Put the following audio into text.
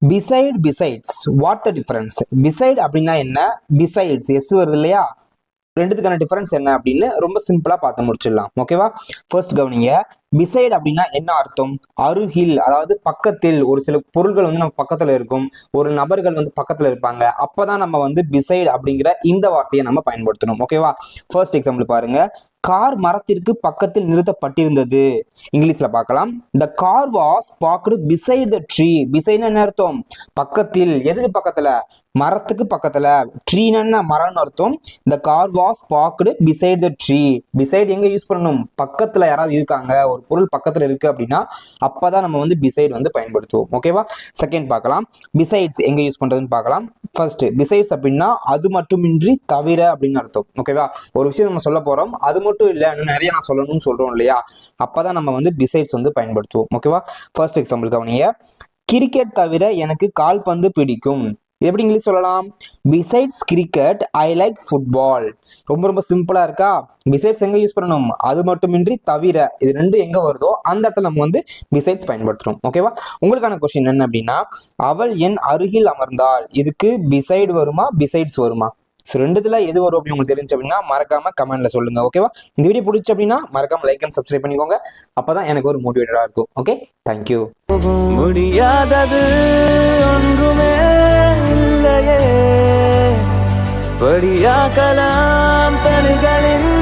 beside besides what the difference beside அப்படின்னா என்ன besides S வருது இல்லையா ரெண்டுத்துக்கான டிஃபரன்ஸ் என்ன அப்படின்னு ரொம்ப சிம்பிளா பார்த்து முடிச்சிடலாம் ஓகேவா ஃபர்ஸ்ட் கவனிங்க பிசைட் அப்படின்னா என்ன அர்த்தம் அருகில் அதாவது பக்கத்தில் ஒரு சில பொருட்கள் வந்து நம்ம பக்கத்துல இருக்கும் ஒரு நபர்கள் வந்து பக்கத்துல இருப்பாங்க அப்பதான் நம்ம வந்து பிசைட் அப்படிங்கிற இந்த வார்த்தையை நம்ம பயன்படுத்தணும் ஓகேவா ஃபர்ஸ்ட் எக்ஸாம்பிள் பாருங்க கார் மரத்திற்கு பக்கத்தில் நிறுத்தப்பட்டிருந்தது இங்கிலீஷ்ல பார்க்கலாம் the car was parked beside the tree beside என்ன அர்த்தம் பக்கத்தில் எதுக்கு பக்கத்துல மரத்துக்கு பக்கத்துல ட்ரீனா மரம்னு அர்த்தம் the car was parked beside the tree beside எங்க யூஸ் பண்ணணும் பக்கத்துல யாராவது இருக்காங்க ஒரு பொருள் பக்கத்துல இருக்கு அப்படின்னா அப்பதான் நம்ம வந்து beside வந்து பயன்படுத்துவோம் ஓகேவா செகண்ட் பார்க்கலாம் besides எங்க யூஸ் பண்றதுன்னு பார்க்கலாம் ஃபர்ஸ்ட் besides அப்படின்னா அது மட்டுமின்றி தவிர அப்படின்னு அர்த்தம் ஓகேவா ஒரு விஷயம் நம்ம சொல்ல போறோம் அது மட்டும் இல்ல இன்னும் நிறைய நான் சொல்லணும்னு சொல்றோம் இல்லையா அப்பதான் நம்ம வந்து besides வந்து பயன்படுத்துவோம் ஓகேவா ஃபர்ஸ்ட் எக்ஸாம்பிள் கவனிங்க கிரிக்கெட் தவிர எனக்கு கால்பந்து பிடிக்கும் எப்படி இங்கிலீஷ் சொல்லலாம் besides cricket I like football ரொம்ப ரொம்ப சிம்பிளா இருக்கா பிசைட்ஸ் எங்க யூஸ் பண்ணணும் அது மட்டுமின்றி தவிர இது ரெண்டு எங்க வருதோ அந்த இடத்துல நம்ம வந்து பிசைட்ஸ் பயன்படுத்துறோம் ஓகேவா உங்களுக்கான கொஸ்டின் என்ன அப்படின்னா அவள் என் அருகில் அமர்ந்தாள் இதுக்கு பிசைடு வருமா பிசைட்ஸ் வருமா ஸோ ரெண்டுத்துல எது வரும் அப்படின்னு உங்களுக்கு தெரிஞ்சு அப்படின்னா மறக்காம கமெண்ட்ல சொல்லுங்க ஓகேவா இந்த வீடியோ பிடிச்சி அப்படின்னா மறக்காம லைக் அண்ட் சப்ஸ்கிரைப் பண்ணிக்கோங்க அப்பதான் எனக்கு ஒரு மோட்டிவேட்டடா இருக்கும் ஓகே தேங்க்யூ முடியாதது ஒன்றுமே இல்லையே படியாக்கலாம் தனிகளின்